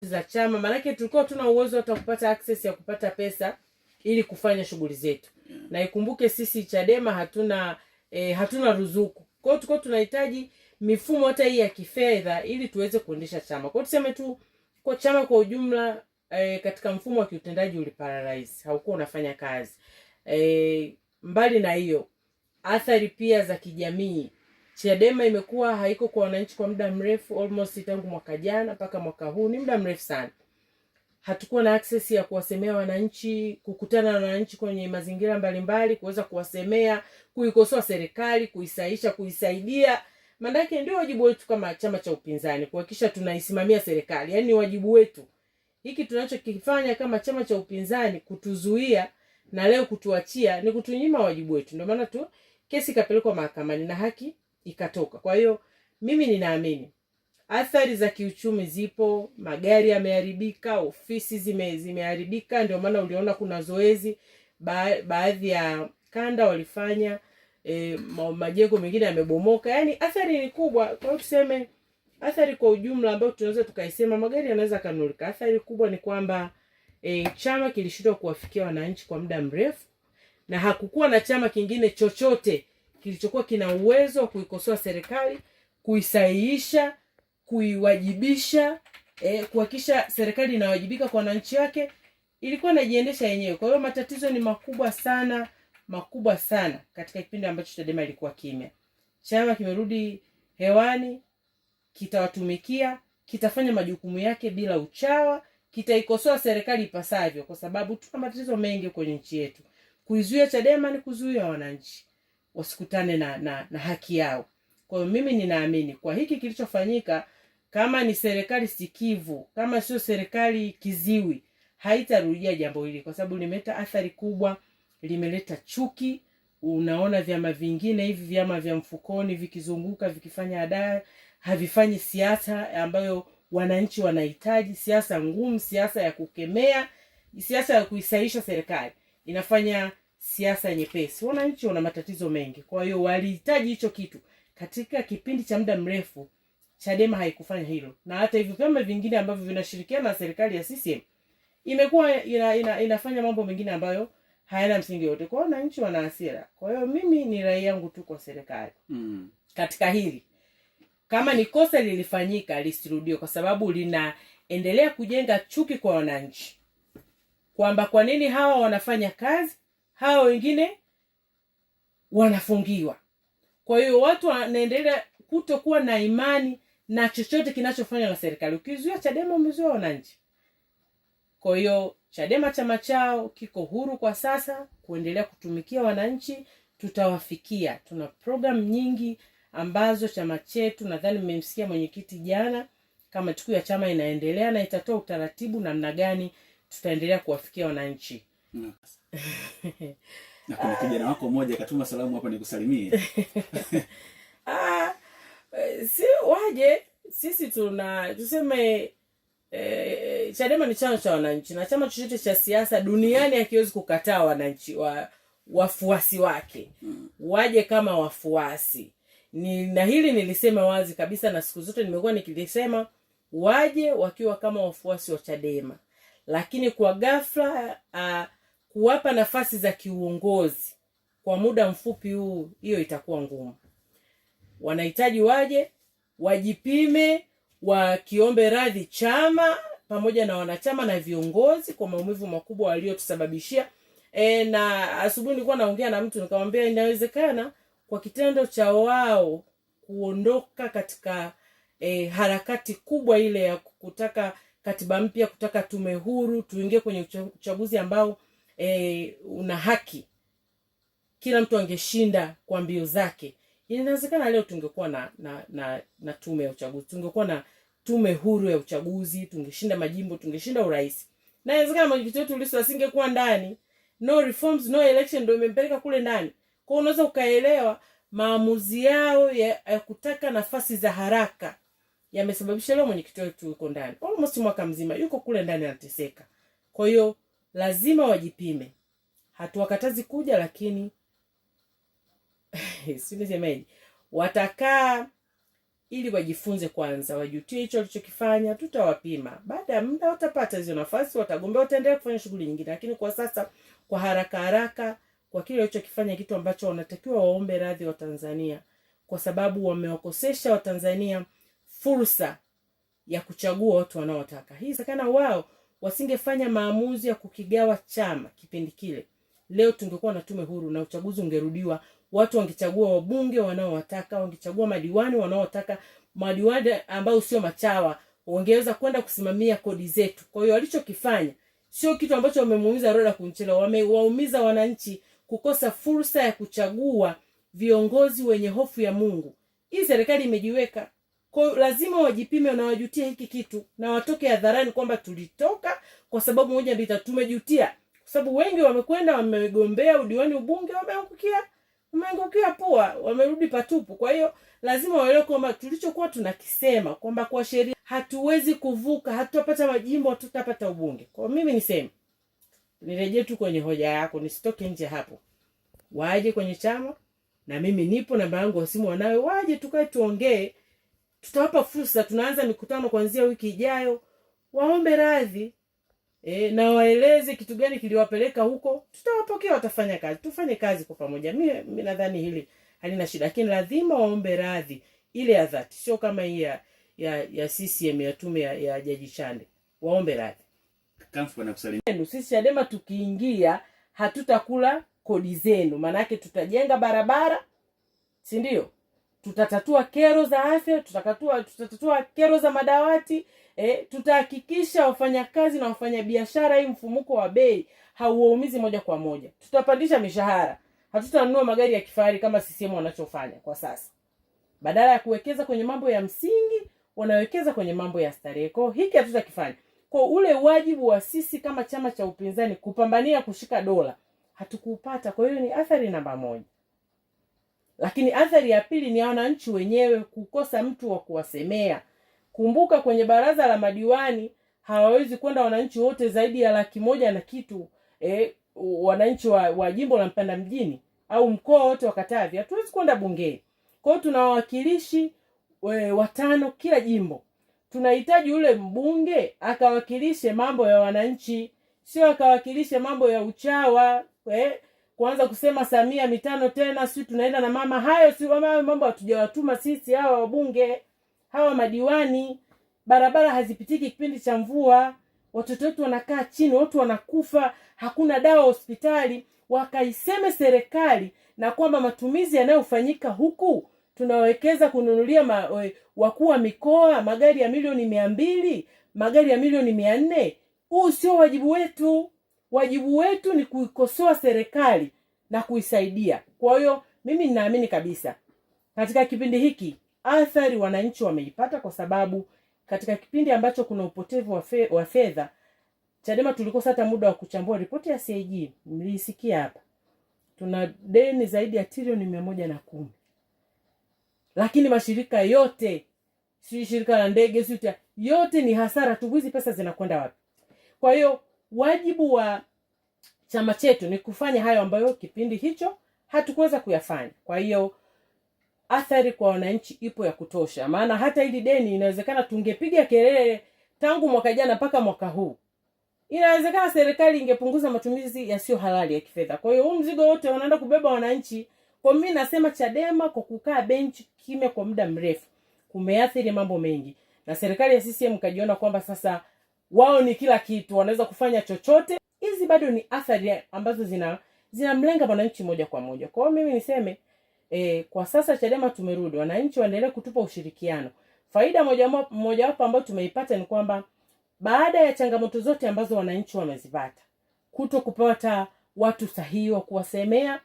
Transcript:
za chama, maanake tulikuwa tuna uwezo hata kupata access ya kupata pesa ili kufanya shughuli zetu. Na ikumbuke sisi Chadema hatuna ruzuku. Kwa hiyo tulikuwa tunahitaji mifumo hata hii ya kifedha ili tuweze kuendesha chama. Kwa hiyo tuseme tu kwa chama kwa ujumla katika mfumo wa kiutendaji uliparalyze, haukuwa unafanya kazi. Mbali na hiyo, athari pia za kijamii. Chadema imekuwa haiko kwa wananchi kwa muda mrefu, almost tangu mwaka jana mpaka mwaka huu, ni muda mrefu sana. Hatukuwa na access ya kuwasemea wananchi, kukutana na wananchi kwenye mazingira mbalimbali, kuweza kuwasemea, kuikosoa serikali, kuisaisha, kuisaidia. Maana ndio wajibu wetu kama chama cha upinzani kuhakikisha tunaisimamia serikali. Yaani wajibu wetu. Hiki tunachokifanya kama chama cha upinzani kutuzuia na leo kutuachia ni kutunyima wajibu wetu. Ndio maana tu kesi ikapelekwa mahakamani na haki ikatoka. Kwa hiyo mimi ninaamini athari za kiuchumi zipo, magari yameharibika, ofisi zimeharibika. Ndio maana uliona kuna zoezi baadhi ya kanda walifanya majengo mengine yamebomoka. Yaani athari ni kubwa. Kwa hiyo tuseme athari kwa ujumla ambayo tunaweza tukaisema magari yanaweza kanulika. Athari kubwa ni kwamba chama kilishindwa kuwafikia wananchi kwa muda mrefu, na hakukuwa na chama kingine chochote kilichokuwa kina uwezo wa kuikosoa serikali, kuisahihisha, kuiwajibisha, kuhakikisha serikali inawajibika kwa wananchi wake. Ilikuwa inajiendesha yenyewe. Kwa hiyo matatizo ni makubwa sana katika kipindi ambacho Chadema ilikuwa kimya. Chama kimerudi hewani, kitawatumikia, kitafanya majukumu yake bila uchawa, kitaikosoa serikali ipasavyo, kwa sababu tuna matatizo mengi kwenye nchi yetu. Kuizuia Chadema ni kuzuia wananchi wasikutane na haki yao. Kwa hiyo mimi ninaamini kwa hiki kilichofanyika, kama ni serikali sikivu, kama sio serikali kiziwi, haitarudia jambo hili, kwa sababu limeleta athari kubwa, limeleta chuki. Unaona vyama vingine hivi, vyama vya mfukoni vikizunguka vikifanya adai, havifanyi siasa ambayo wananchi wanahitaji, siasa ngumu, siasa ya kukemea, siasa ya kuisaisha serikali. Inafanya siasa nyepesi. Wananchi wana matatizo mengi. Kwa hiyo walihitaji hicho kitu. Katika kipindi cha muda mrefu Chadema haikufanya hilo. Na hata hivyo vyama vingine ambavyo vinashirikiana na serikali ya CCM imekuwa inafanya mambo mengine ambayo hayana msingi wote. Kwa hiyo wananchi wana hasira. Kwa hiyo mimi ni rai yangu tu kwa serikali. Katika hili, kama ni kosa lilifanyika lisirudiwe, kwa sababu linaendelea kujenga chuki kwa wananchi. Kwamba kwa nini hawa wanafanya kazi, hawa wengine wanafungiwa. Kwa hiyo watu wanaendelea kutokuwa na imani na chochote kinachofanywa na serikali. Ukizuia Chadema umezuia wananchi. Kwa hiyo Chadema chama chao kiko huru kwa sasa kuendelea kutumikia wananchi, tutawafikia. Tuna program nyingi ambazo chama chetu, nadhani mmemsikia mwenyekiti jana, kama siku ya chama inaendelea na itatoa utaratibu namna gani tutaendelea kuwafikia wananchi. Na kuna kijana wako mmoja katuma salamu hapa nikusalimie. Si waje, sisi tuseme Chadema ni chama cha wananchi, na chama chochote cha siasa duniani hakiwezi kukataa wananchi wafuasi wake. Waje kama wafuasi. Na hili nilisema wazi kabisa, na siku zote nimekuwa nikilisema, waje wakiwa kama wafuasi wa Chadema. Lakini kwa ghafla kuwapa nafasi za kiuongozi kwa muda mfupi huu, hiyo itakuwa ngumu. Wanahitaji waje, wajipime, wakiombe radhi chama pamoja na wanachama na viongozi kwa maumivu makubwa waliotusababishia. Na asubuhi nilikuwa naongea na mtu nikamwambia inawezekana kwa kitendo cha wao kuondoka katika harakati kubwa ile ya kutaka katiba mpya, kutaka tume huru, tuingie kwenye uchaguzi ambao una haki, kila mtu angeshinda kwa mbio zake. Inawezekana leo tungekuwa na tume ya uchaguzi, tungekuwa na tume huru ya uchaguzi, tungeshinda majimbo, tungeshinda urais. Na inawezekana mwenyekiti wetu Lissu asingekuwa ndani. No reforms, no election ndio imempeleka kule ndani. Kwa hiyo unaweza ukaelewa maamuzi yao ya kutaka nafasi za haraka yamesababisha leo mwenyekiti wetu yuko ndani. Almost mwaka mzima yuko kule ndani anateseka. Kwa hiyo lazima wajipime. Hatuwakatazi kuja, lakini sinisemaje, watakaa ili wajifunze kwanza, wajutie hicho walichokifanya. Tutawapima, baada ya muda watapata hizo nafasi, watagombea, wataendelea kufanya shughuli nyingine. Lakini kwa sasa, kwa haraka kwa kile walichokifanya, kitu ambacho wanatakiwa waombe radhi wa Tanzania, kwa sababu wamewakosesha Watanzania fursa ya kuchagua watu wanaotaka. Hii sakana wao wasingefanya maamuzi ya kukigawa chama kipindi kile, leo tungekuwa na tume huru na uchaguzi ungerudiwa. Watu wangechagua wabunge wanaowataka, wangechagua madiwani wanaotaka, madiwani ambao sio machawa, wangeweza kwenda kusimamia kodi zetu. Kwa hiyo walichokifanya sio kitu ambacho wamemuumiza Roda Kunchela, wamewaumiza wananchi kukosa fursa ya kuchagua viongozi wenye hofu ya Mungu. Hii serikali imejiweka. Kwa hiyo lazima wajipime na wajutie hiki kitu, na watoke hadharani kwamba tulitoka kwa sababu moja mbili tatu, tumejutia. Kwa sababu wengi wamekwenda wamegombea udiwani, ubunge, wameangukia pua, wamerudi patupu. Kwa hiyo lazima waelewe kwamba tulichokuwa tunakisema kwamba kwa sheria hatuwezi kuvuka, hatutapata majimbo, hatutapata ubunge. Kwa mimi niseme, nirejee tu kwenye hoja yako, nisitoke nje hapo. Waje kwenye chama, na mimi nipo, namba yangu ya simu wanawe, waje tukae tuongee. Tutawapa fursa, tunaanza mikutano kuanzia wiki ijayo. Waombe radhi na waeleze kitu gani kiliwapeleka huko. Tutawapokea, watafanya kazi, tufanye kazi kwa pamoja. Mimi nadhani hili halina shida, lakini lazima waombe radhi ile ya dhati, sio kama hii ya CCM ya tume ya Jaji Chande. Waombe radhi. Kamfu na kusalimia. Sisi Chadema tukiingia hatutakula kodi zenu, maana yake tutajenga barabara, si ndio? Tutatatua kero za afya, tutatatua kero za madawati, tutahakikisha wafanyakazi na wafanyabiashara hii mfumuko wa bei hauwaumizi moja kwa moja. Tutapandisha mishahara. Hatutanunua magari ya kifahari kama CCM wanachofanya kwa sasa. Badala ya kuwekeza kwenye mambo ya msingi, wanawekeza kwenye mambo ya starehe. Kwa hiki hatutakifanya. Kwa ule wajibu wa sisi kama chama cha upinzani kupambania kushika dola, hatukuupata. Kwa hiyo ni athari namba 1. Lakini athari ya pili ni wananchi wenyewe kukosa mtu wa kuwasemea. Kumbuka kwenye baraza la madiwani hawawezi kwenda wananchi wote zaidi ya 100,000 na kitu, wananchi wa jimbo la Mpanda mjini au mkoa wote wa Katavi. Hatuwezi kwenda bungeni. Kwa hiyo tuna wawakilishi 5 kila jimbo. Tunahitaji ule mbunge akawakilishe mambo ya wananchi, sio akawakilishe mambo ya uchawa, kuanza kusema Samia mitano tena, sisi tunaenda na mama. Hayo si mambo hatujawatuma sisi hawa wabunge, hawa madiwani. Barabara hazipitiki kipindi cha mvua, watoto wetu wanakaa chini, watu wanakufa, hakuna dawa hospitali. Wakaiseme serikali na kwamba matumizi yanayofanyika huku tunawekeza kununulia wakuu wa mikoa magari ya milioni 200, magari ya milioni 400. Huu sio wajibu wetu. Wajibu wetu ni kuikosoa serikali na kuisaidia. Kwa hiyo mimi ninaamini kabisa katika kipindi hiki athari wananchi wameipata, kwa sababu katika kipindi ambacho kuna upotevu wa fedha, Chadema tulikosa hata muda wa kuchambua ripoti ya CAG. Mlisikia hapa. Tuna deni zaidi ya trilioni 110. Lakini mashirika yote, si shirika la ndege, si yote ni hasara tu. Hizi pesa zinakwenda wapi? Kwa hiyo wajibu wa chama chetu ni kufanya hayo ambayo kipindi hicho hatukuweza kuyafanya. Kwa hiyo athari kwa wananchi ipo ya kutosha. Maana hata hili deni inawezekana tungepiga kelele tangu mwaka jana mpaka mwaka huu, inawezekana serikali ingepunguza matumizi yasiyo halali ya kifedha. Kwa hiyo huu mzigo wote wanaenda kubeba wananchi. Kwa mimi nasema Chadema kwa kukaa bench kimya kwa muda mrefu kumeathiri mambo mengi, na serikali ya CCM kajiona kwamba sasa wao ni kila kitu, wanaweza kufanya chochote. Hizi bado ni athari ambazo zinamlenga wananchi moja kwa moja. Kwa hiyo mimi niseme kwa sasa Chadema tumerudi, wananchi waendelee kutupa ushirikiano. Faida moja wapo ambayo tumeipata ni kwamba baada ya changamoto zote ambazo wananchi wamezipata, kuto kupata watu sahihi wa kuwasemea,